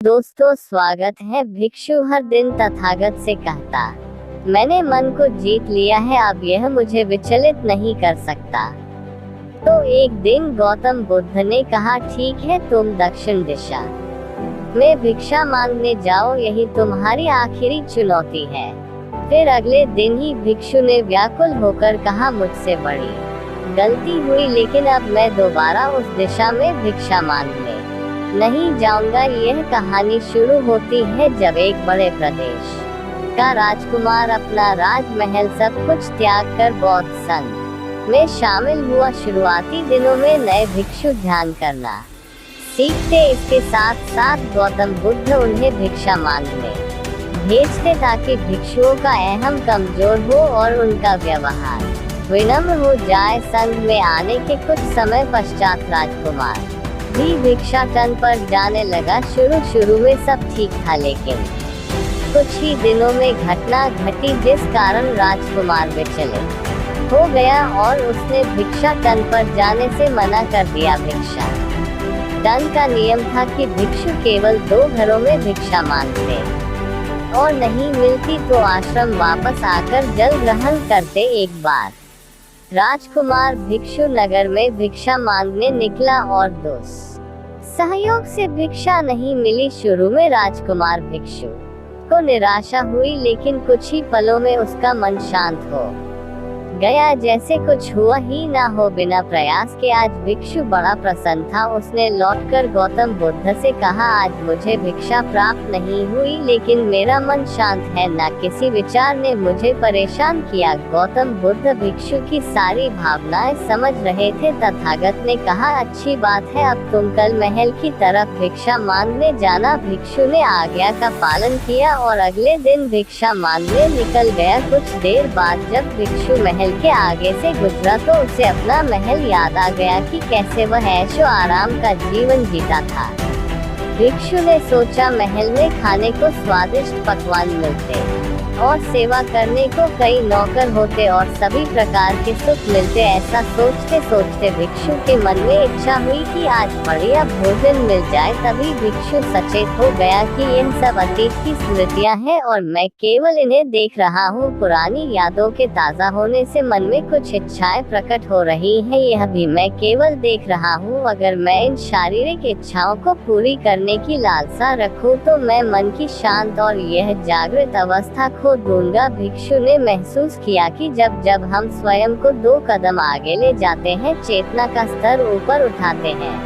दोस्तों, स्वागत है। भिक्षु हर दिन तथागत से कहता, मैंने मन को जीत लिया है, अब यह मुझे विचलित नहीं कर सकता। तो एक दिन गौतम बुद्ध ने कहा, ठीक है, तुम दक्षिण दिशा में भिक्षा मांगने जाओ, यही तुम्हारी आखिरी चुनौती है। फिर अगले दिन ही भिक्षु ने व्याकुल होकर कहा, मुझसे बड़ी गलती हुई, लेकिन अब मैं दोबारा उस दिशा में भिक्षा मांगने नहीं जाऊंगा। यह कहानी शुरू होती है जब एक बड़े प्रदेश का राजकुमार अपना राजमहल सब कुछ त्याग कर बौद्ध संघ में शामिल हुआ। शुरुआती दिनों में नए भिक्षु ध्यान करना सीखते, इसके साथ साथ गौतम बुद्ध उन्हें भिक्षा मांगने भेजते ताकि भिक्षुओं का अहम कमजोर हो और उनका व्यवहार विनम्र हो जाए। संघ में आने के कुछ समय पश्चात राजकुमार भी भिक्षाटन पर जाने लगा। शुरू में सब ठीक था, लेकिन कुछ ही दिनों में घटना घटी जिस कारण राजकुमार विचलित हो गया और उसने भिक्षाटन पर जाने से मना कर दिया। भिक्षा टन का नियम था कि भिक्षु केवल 2 घरों में भिक्षा मांगते और नहीं मिलती तो आश्रम वापस आकर जल ग्रहण करते। एक बार राजकुमार भिक्षु नगर में भिक्षा मांगने निकला और दोस्त सहयोग से भिक्षा नहीं मिली। शुरू में राजकुमार भिक्षु को निराशा हुई, लेकिन कुछ ही पलों में उसका मन शांत हो गया, जैसे कुछ हुआ ही ना हो। बिना प्रयास के आज भिक्षु बड़ा प्रसन्न था। उसने लौटकर गौतम बुद्ध से कहा, आज मुझे भिक्षा प्राप्त नहीं हुई, लेकिन मेरा मन शांत है, ना किसी विचार ने मुझे परेशान किया। गौतम बुद्ध भिक्षु की सारी भावनाएं समझ रहे थे। तथागत ने कहा, अच्छी बात है, अब तुम कल महल की तरफ भिक्षा मांगने जाना। भिक्षु ने आज्ञा का पालन किया और अगले दिन भिक्षा मांगने निकल गया। कुछ देर बाद जब भिक्षु महल के आगे से गुजरा तो उसे अपना महल याद आ गया कि कैसे वह ऐशो आराम का जीवन जीता था। भिक्षु ने सोचा, महल में खाने को स्वादिष्ट पकवान मिलते और सेवा करने को कई नौकर होते और सभी प्रकार के सुख मिलते। ऐसा सोचते सोचते भिक्षु के मन में इच्छा हुई कि आज बढ़िया भोजन मिल जाए। तभी भिक्षु सचेत हो गया कि यह सब अतीत की स्मृतियां हैं और मैं केवल इन्हें देख रहा हूँ। पुरानी यादों के ताज़ा होने से मन में कुछ इच्छाएं प्रकट हो रही हैं, यह भी मैं केवल देख रहा हूँ। अगर मैं इन शारीरिक इच्छाओं को पूरी करने की लालसा रखूँ तो मैं मन की शांत और यह जागृत अवस्था खो दूंगा। भिक्षु ने महसूस किया कि जब जब हम स्वयं को 2 कदम आगे ले जाते हैं, चेतना का स्तर ऊपर उठाते हैं,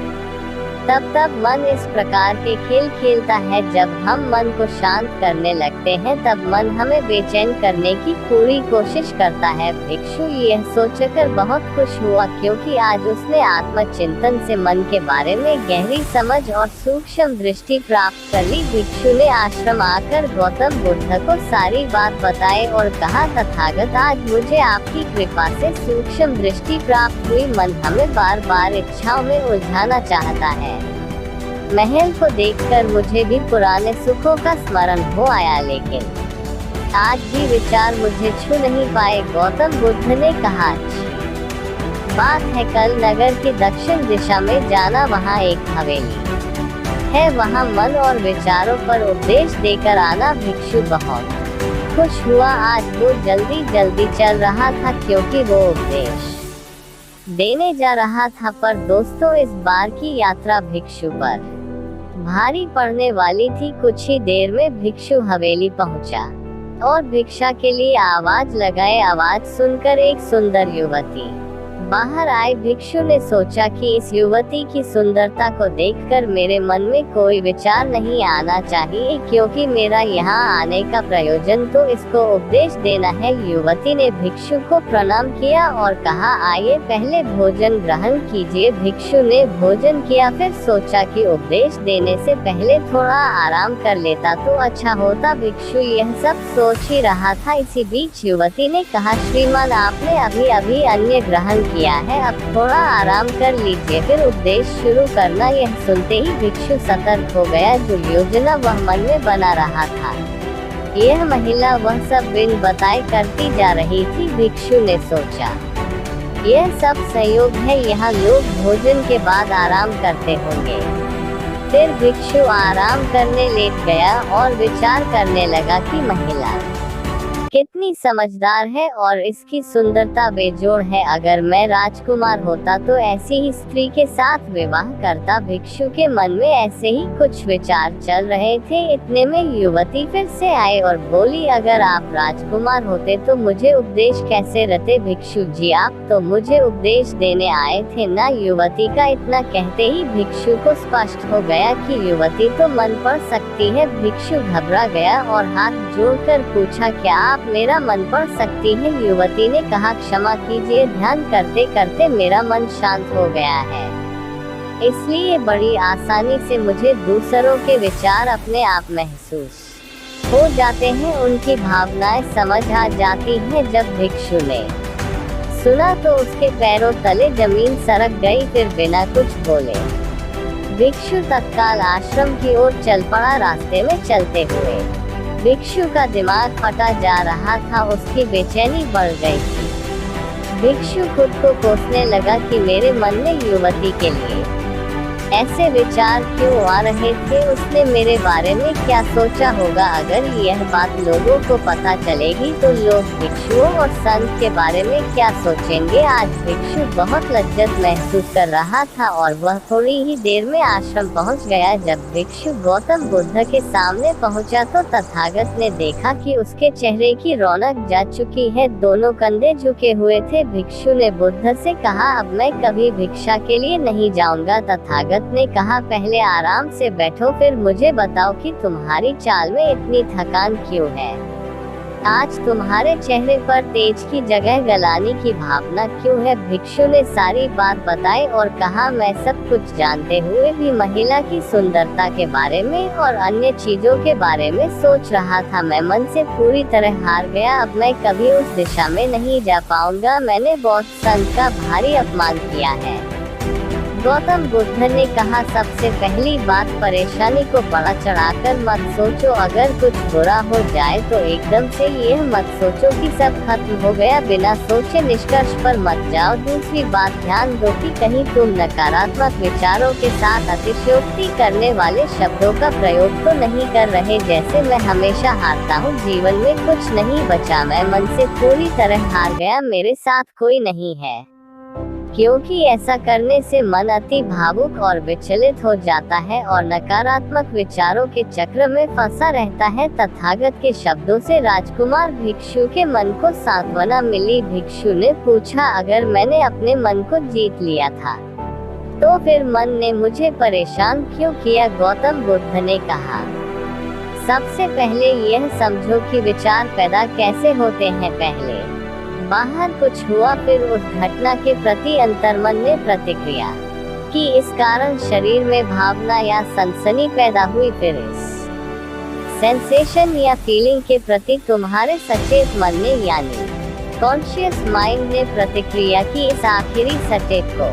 तब तब मन इस प्रकार के खेल खेलता है। जब हम मन को शांत करने लगते हैं तब मन हमें बेचैन करने की पूरी कोशिश करता है। भिक्षु यह सोचकर बहुत खुश हुआ क्योंकि आज उसने आत्मचिंतन से मन के बारे में गहरी समझ और सूक्ष्म दृष्टि प्राप्त कर ली। भिक्षु ने आश्रम आकर गौतम बुद्ध को सारी बात बताई और कहा, तथागत, आज मुझे आपकी कृपा से सूक्ष्म दृष्टि प्राप्त हुई। मन हमें बार बार इच्छाओं में उलझाना चाहता है। महल को देखकर मुझे भी पुराने सुखों का स्मरण हो आया, लेकिन आज भी विचार मुझे छू नहीं पाए। गौतम बुद्ध ने कहा, बात है कल नगर की दक्षिण दिशा में जाना, वहाँ एक हवेली है, वहाँ मन और विचारों पर उपदेश देकर आना। भिक्षु बहुत खुश हुआ। आज वो जल्दी जल्दी चल रहा था क्योंकि वो उपदेश देने जा रहा था। पर दोस्तों, इस बार की यात्रा भिक्षु पर भारी पड़ने वाली थी। कुछ ही देर में भिक्षु हवेली पहुंचा और भिक्षा के लिए आवाज लगाए। आवाज सुनकर एक सुंदर युवती बाहर आई। भिक्षु ने सोचा कि इस युवती की सुंदरता को देखकर मेरे मन में कोई विचार नहीं आना चाहिए, क्योंकि मेरा यहाँ आने का प्रयोजन तो इसको उपदेश देना है। युवती ने भिक्षु को प्रणाम किया और कहा, आइए पहले भोजन ग्रहण कीजिए। भिक्षु ने भोजन किया, फिर सोचा कि उपदेश देने से पहले थोड़ा आराम कर लेता तो अच्छा होता। भिक्षु यह सब सोच ही रहा था, इसी बीच युवती ने कहा, श्रीमान, आपने अभी अभी अन्न ग्रहण किया है, अब थोड़ा आराम कर लीजिए, फिर उपदेश शुरू करना। यह सुनते ही भिक्षु सतर्क हो गया। जो योजना वह मन में बना रहा था, यह महिला वह सब बिन बताए करती जा रही थी। भिक्षु ने सोचा, यह सब संयोग है, यहाँ लोग भोजन के बाद आराम करते होंगे। फिर भिक्षु आराम करने लेट गया और विचार करने लगा कि महिला कितनी समझदार है और इसकी सुंदरता बेजोड़ है। अगर मैं राजकुमार होता तो ऐसी ही स्त्री के साथ विवाह करता। भिक्षु के मन में ऐसे ही कुछ विचार चल रहे थे। इतने में युवती फिर से आए और बोली, अगर आप राजकुमार होते तो मुझे उपदेश कैसे रहते? भिक्षु जी, आप तो मुझे उपदेश देने आए थे ना? युवती का इतना कहते ही भिक्षु को स्पष्ट हो गया कि युवती तो मन पढ़ सकती है। भिक्षु घबरा गया और हाथ जोड़कर पूछा, क्या आप मेरा मन पढ़ सकती है? युवती ने कहा, क्षमा कीजिए, ध्यान करते करते मेरा मन शांत हो गया है, इसलिए बड़ी आसानी से मुझे दूसरों के विचार अपने आप महसूस हो जाते हैं, उनकी भावनाएं समझ आ जाती हैं। जब भिक्षु ने सुना तो उसके पैरों तले जमीन सरक गई। फिर बिना कुछ बोले भिक्षु तत्काल आश्रम की ओर चल पड़ा। रास्ते में चलते हुए भिक्षु का दिमाग फटा जा रहा था, उसकी बेचैनी बढ़ गई थी। भिक्षु खुद को कोसने लगा कि मेरे मन में युवती के लिए ऐसे विचार क्यों आ रहे थे? उसने मेरे बारे में क्या सोचा होगा? अगर यह बात लोगों को पता चलेगी तो लोग भिक्षुओं और संत के बारे में क्या सोचेंगे? आज भिक्षु बहुत लज्जत महसूस कर रहा था और वह थोड़ी ही देर में आश्रम पहुंच गया। जब भिक्षु गौतम बुद्ध के सामने पहुंचा तो तथागत ने देखा कि उसके चेहरे की रौनक जा चुकी है, दोनों कंधे झुके हुए थे। भिक्षु ने बुद्ध से कहा, अब मैं कभी भिक्षा के लिए नहीं जाऊंगा। तथागत ने कहा, पहले आराम से बैठो, फिर मुझे बताओ कि तुम्हारी चाल में इतनी थकान क्यों है? आज तुम्हारे चेहरे पर तेज की जगह गलानी की भावना क्यों है? भिक्षु ने सारी बात बताई और कहा, मैं सब कुछ जानते हुए भी महिला की सुंदरता के बारे में और अन्य चीजों के बारे में सोच रहा था। मैं मन से पूरी तरह हार गया, अब मैं कभी उस दिशा में नहीं जा पाऊंगा। मैंने बौद्ध संत का भारी अपमान किया है। गौतम बुद्ध ने कहा, सबसे पहली बात, परेशानी को बड़ा चढ़ाकर मत सोचो। अगर कुछ बुरा हो जाए तो एकदम से यह मत सोचो कि सब खत्म हो गया। बिना सोचे निष्कर्ष पर मत जाओ। दूसरी बात, ध्यान दो कि कहीं तुम नकारात्मक विचारों के साथ अतिशयोक्ति करने वाले शब्दों का प्रयोग तो नहीं कर रहे, जैसे मैं हमेशा हारता हूँ, जीवन में कुछ नहीं बचा, मैं मन से पूरी तरह हार गया, मेरे साथ कोई नहीं है। क्योंकि ऐसा करने से मन अति भावुक और विचलित हो जाता है और नकारात्मक विचारों के चक्र में फंसा रहता है। तथागत के शब्दों से राजकुमार भिक्षु के मन को सांत्वना मिली। भिक्षु ने पूछा, अगर मैंने अपने मन को जीत लिया था तो फिर मन ने मुझे परेशान क्यों किया? गौतम बुद्ध ने कहा, सबसे पहले यह समझो कि विचार पैदा कैसे होते हैं। पहले बाहर कुछ हुआ, फिर उस घटना के प्रति अंतर्मन ने प्रतिक्रिया की, इस कारण शरीर में भावना या सनसनी पैदा हुई, फिर इस सेंसेशन या फीलिंग के प्रति तुम्हारे सचेत मन ने यानी कॉन्शियस माइंड ने प्रतिक्रिया की। इस आखिरी सचेत को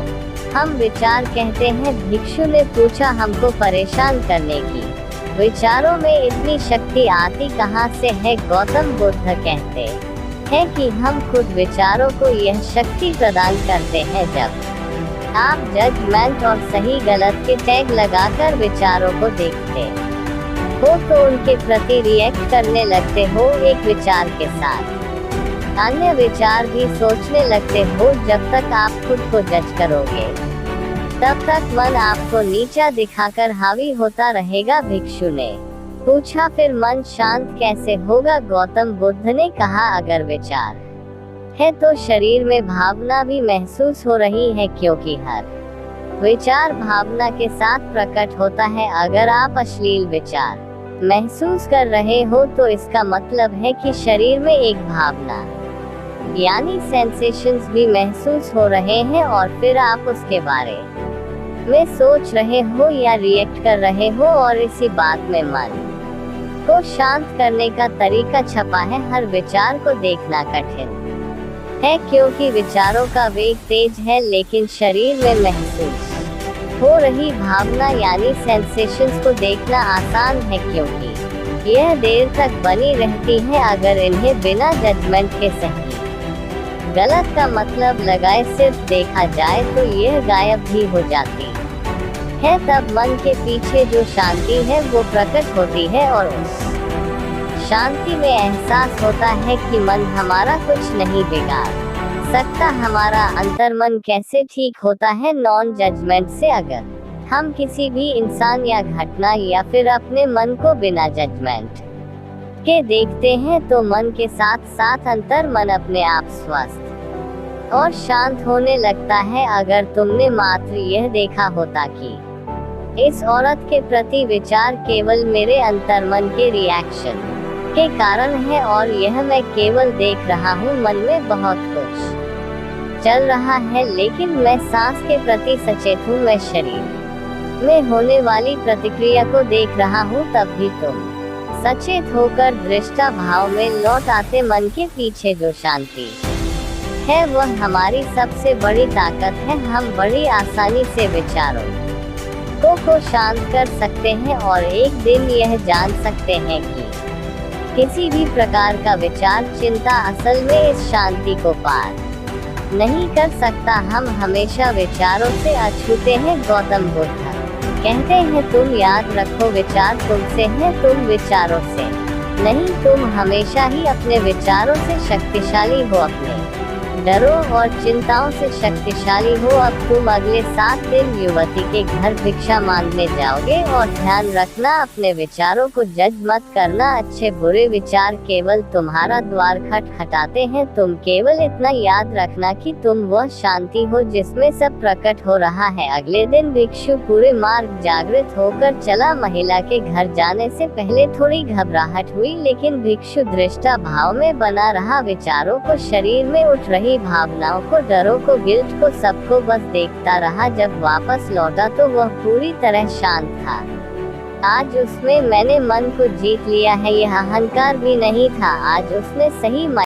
हम विचार कहते हैं। भिक्षु ने पूछा, हमको परेशान करने की विचारों में इतनी शक्ति आती कहाँ से है? गौतम बुद्ध कहते है कि हम खुद विचारों को यह शक्ति प्रदान करते हैं। जब आप जजमेंट और सही गलत के टैग लगाकर विचारों को देखते हो तो उनके प्रति रिएक्ट करने लगते हो एक विचार के साथ। अन्य विचार भी सोचने लगते हो। जब तक आप खुद को जज करोगे तब तक मन आपको नीचा दिखाकर हावी होता रहेगा। भिक्षु ने पूछा, फिर मन शांत कैसे होगा? गौतम बुद्ध ने कहा, अगर विचार है तो शरीर में भावना भी महसूस हो रही है, क्योंकि हर विचार भावना के साथ प्रकट होता है। अगर आप अश्लील विचार महसूस कर रहे हो तो इसका मतलब है कि शरीर में एक भावना यानी सेंसेशंस भी महसूस हो रहे हैं और फिर आप उसके बारे में सोच रहे हो या रिएक्ट कर रहे हो और इसी बात में मन को शांत करने का तरीका छपा है। हर विचार को देखना कठिन है क्योंकि विचारों का वेग तेज है, लेकिन शरीर में महसूस हो रही भावना यानी सेंसेशंस को देखना आसान है क्योंकि यह देर तक बनी रहती है। अगर इन्हें बिना जजमेंट के सही गलत का मतलब लगाए सिर्फ देखा जाए तो यह गायब भी हो जाती है, तब मन के पीछे जो शांति है वो प्रकट होती है और उस शांति में एहसास होता है कि मन हमारा कुछ नहीं बिगाड़ सकता। हमारा अंतर्मन कैसे ठीक होता है? नॉन जजमेंट से। अगर हम किसी भी इंसान या घटना या फिर अपने मन को बिना जजमेंट के देखते हैं तो मन के साथ साथ अंतर्मन अपने आप स्वस्थ और शांत होने लगता है। अगर तुमने मात्र यह देखा होता कि इस औरत के प्रति विचार केवल मेरे अंतर्मन के रिएक्शन के कारण है और यह मैं केवल देख रहा हूँ, मन में बहुत कुछ चल रहा है लेकिन मैं सांस के प्रति सचेत हूँ, मैं शरीर में होने वाली प्रतिक्रिया को देख रहा हूँ, तब भी तुम सचेत होकर दृष्टा भाव में लौट आते। मन के पीछे जो शांति है वह हमारी सबसे बड़ी ताकत है। हम बड़ी आसानी से विचारों को शांत कर सकते हैं और एक दिन यह जान सकते हैं कि किसी भी प्रकार का विचार चिंता असल में इस शांति को पार नहीं कर सकता। हम हमेशा विचारों से अछूते हैं। गौतम बुद्ध कहते हैं तुम याद रखो विचार तुमसे हैं, तुम विचारों से नहीं। तुम हमेशा ही अपने विचारों से शक्तिशाली हो, अपने डरों और चिंताओं से शक्तिशाली हो। अब तुम अगले 7 दिन युवती के घर भिक्षा मांगने जाओगे और ध्यान रखना अपने विचारों को जज मत करना। अच्छे बुरे विचार केवल तुम्हारा द्वार खटखटाते हैं। तुम केवल इतना याद रखना कि तुम वह शांति हो जिसमें सब प्रकट हो रहा है। अगले दिन भिक्षु पूरे मार्ग जागृत होकर चला। महिला के घर जाने से पहले थोड़ी घबराहट हुई लेकिन भिक्षु दृष्टा भाव में बना रहा। विचारों को, शरीर में उठ रही भावनाओं को, डरों को, गिल्ट को, सबको बस देखता रहा। जब वापस लौटा तो वह पूरी तरह शांत था। आज उसमें मैंने मन को जीत लिया है, यह अहंकार भी नहीं था। आज उसने सही